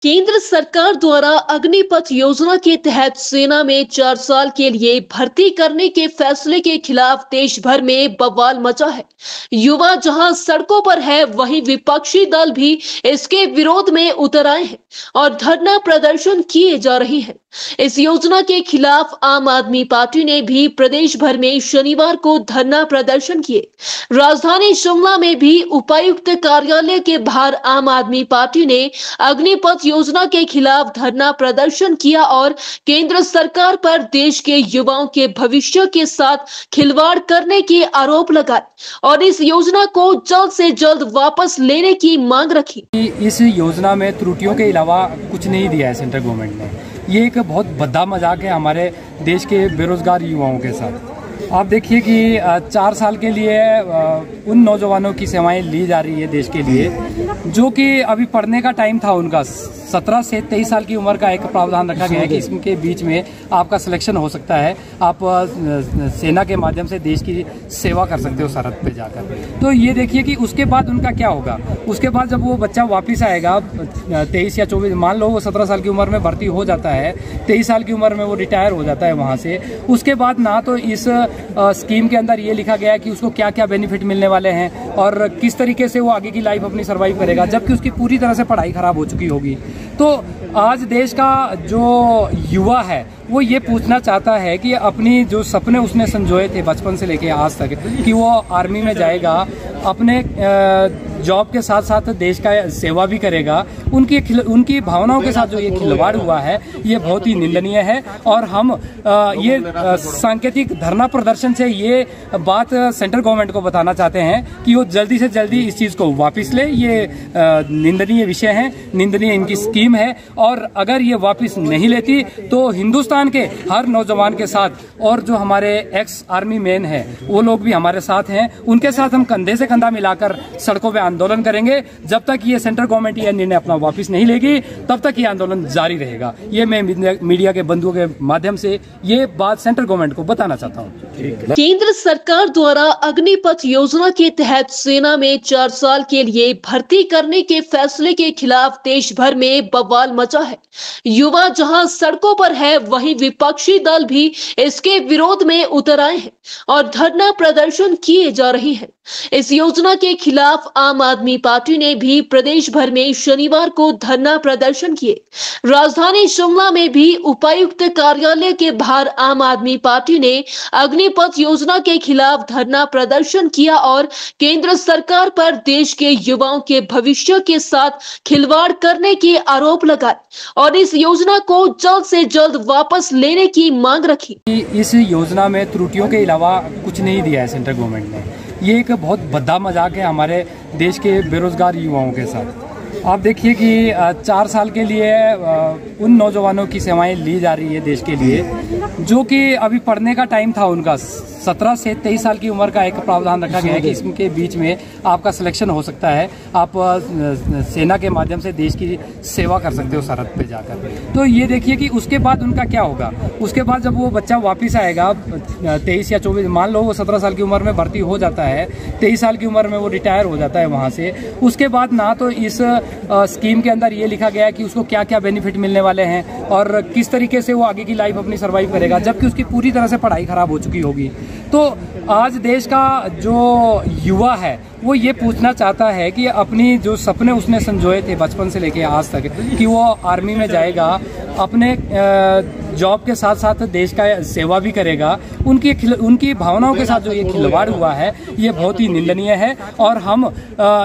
केंद्र सरकार द्वारा अग्निपथ योजना के तहत सेना में 4 साल के लिए भर्ती करने के फैसले के खिलाफ देश भर में बवाल मचा है। युवा जहां सड़कों पर है, वहीं विपक्षी दल भी इसके विरोध में उतर आए हैं और धरना प्रदर्शन किए जा रहे हैं। इस योजना के खिलाफ आम आदमी पार्टी ने भी प्रदेश भर में शनिवार को धरना प्रदर्शन किए। राजधानी शिमला में भी उपायुक्त कार्यालय के बाहर आम आदमी पार्टी ने अग्निपथ योजना के खिलाफ धरना प्रदर्शन किया और केंद्र सरकार पर देश के युवाओं के भविष्य के साथ खिलवाड़ करने के आरोप लगाए और इस योजना को जल्द से जल्द वापस लेने की मांग रखी। इस योजना में त्रुटियों के अलावा कुछ नहीं दिया है सेंट्रल गवर्नमेंट ने। ये एक बहुत भद्दा मजाक है हमारे देश के बेरोजगार युवाओं के साथ। आप देखिए कि 4 साल के लिए उन नौजवानों की सेवाएं ली जा रही है देश के लिए, जो कि अभी पढ़ने का टाइम था उनका। 17 से 23 साल की उम्र का एक प्रावधान रखा गया है कि इसके बीच में आपका सिलेक्शन हो सकता है, आप सेना के माध्यम से देश की सेवा कर सकते हो सरहद पे जाकर। तो ये देखिए कि उसके बाद उनका क्या होगा। उसके बाद जब वो बच्चा वापस आएगा 23 या 24, मान लो वो 17 साल की उम्र में भर्ती हो जाता है, 23 साल की उम्र में वो रिटायर हो जाता है वहाँ से। उसके बाद ना तो इस स्कीम के अंदर ये लिखा गया है कि उसको क्या क्या बेनिफिट मिलने वाले हैं और किस तरीके से वो आगे की लाइफ अपनी सर्वाइव करेगा, जबकि उसकी पूरी तरह से पढ़ाई खराब हो चुकी होगी। तो आज देश का जो युवा है वो ये पूछना चाहता है कि अपनी जो सपने उसने संजोए थे बचपन से लेके आज तक कि वो आर्मी में जाएगा, अपने जॉब के साथ साथ देश का सेवा भी करेगा, उनकी भावनाओं के साथ जो ये खिलवाड़ हुआ है ये बहुत ही निंदनीय है। और हम ये सांकेतिक धरना प्रदर्शन से ये बात सेंट्रल गवर्नमेंट को बताना चाहते हैं कि वो जल्दी से जल्दी इस चीज को वापस ले। ये निंदनीय विषय है, निंदनीय इनकी स्कीम है और अगर ये वापस नहीं लेती तो हिंदुस्तान के हर नौजवान के साथ और जो हमारे एक्स आर्मी मैन है वो लोग भी हमारे साथ हैं, उनके साथ हम कंधे से कंधा मिलाकर सड़कों पे आंदोलन करेंगे। जब तक ये सेंट्रल गवर्नमेंट ये निर्णय अपना वापस नहीं लेगी तब तक ये आंदोलन जारी रहेगा। ये मैं मीडिया के बंधुओं के माध्यम से ये बात सेंट्रल गवर्नमेंट को बताना चाहता हूँ। केंद्र सरकार द्वारा अग्निपथ योजना के तहत सेना में 4 साल के लिए भर्ती करने के फैसले के खिलाफ देश भर में बवाल मचा है। युवा जहां सड़कों पर है, वहीं विपक्षी दल भी इसके विरोध में उतर आए हैं और धरना प्रदर्शन किए जा रहे हैं। इस योजना के खिलाफ आम आदमी पार्टी ने भी प्रदेश भर में शनिवार को धरना प्रदर्शन किए। राजधानी शिमला में भी उपायुक्त कार्यालय के बाहर आम आदमी पार्टी ने अग्निपथ योजना के खिलाफ धरना प्रदर्शन किया और केंद्र सरकार पर देश के युवाओं के भविष्य के साथ खिलवाड़ करने के आरोप लगाए और इस योजना को जल्द से जल्द वापस लेने की मांग रखी। इस योजना में त्रुटियों के अलावा कुछ नहीं दिया है सेंट्रल गवर्नमेंट ने। ये एक बहुत भद्दा मजाक है हमारे देश के बेरोजगार युवाओं के साथ। आप देखिए कि 4 साल के लिए उन नौजवानों की सेवाएं ली जा रही है देश के लिए, जो कि अभी पढ़ने का टाइम था उनका। 17 से 23 साल की उम्र का एक प्रावधान रखा गया है कि इसके बीच में आपका सिलेक्शन हो सकता है, आप सेना के माध्यम से देश की सेवा कर सकते हो सरहद पे जाकर। तो ये देखिए कि उसके बाद उनका क्या होगा। उसके बाद जब वो बच्चा वापस आएगा 23 या 24, मान लो वो 17 साल की उम्र में भर्ती हो जाता है, 23 साल की उम्र में वो रिटायर हो जाता है वहाँ से। उसके बाद ना तो इस स्कीम के अंदर ये लिखा गया है कि उसको क्या क्या बेनिफिट मिलने वाले हैं और किस तरीके से वो आगे की लाइफ अपनी सर्वाइव करेगा, जबकि उसकी पूरी तरह से पढ़ाई खराब हो चुकी होगी। तो आज देश का जो युवा है वो ये पूछना चाहता है कि अपनी जो सपने उसने संजोए थे बचपन से लेके आज तक कि वो आर्मी में जाएगा, अपने जॉब के साथ साथ देश का सेवा भी करेगा, उनकी भावनाओं के साथ जो ये खिलवाड़ हुआ है ये बहुत ही निंदनीय है। और हम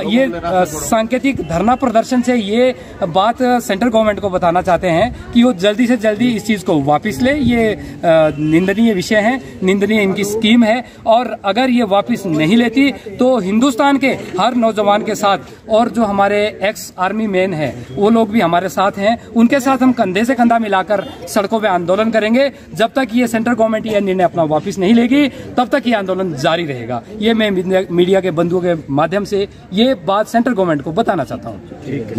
ये सांकेतिक धरना प्रदर्शन से ये बात सेंट्रल गवर्नमेंट को बताना चाहते हैं कि वो जल्दी से जल्दी इस चीज को वापस ले। ये निंदनीय विषय है, निंदनीय इनकी स्कीम है और अगर ये वापस नहीं लेती तो हिंदुस्तान के हर नौजवान के साथ और जो हमारे एक्स आर्मी मैन है वो लोग भी हमारे साथ हैं, उनके साथ हम कंधे से कंधा मिलाकर सड़कों पे आंदोलन करेंगे। जब तक ये सेंट्रल गवर्नमेंट ये निर्णय अपना वापस नहीं लेगी तब तक ये आंदोलन जारी रहेगा। ये मैं मीडिया के बंधुओं के माध्यम से ये बात सेंट्रल गवर्नमेंट को बताना चाहता हूँ।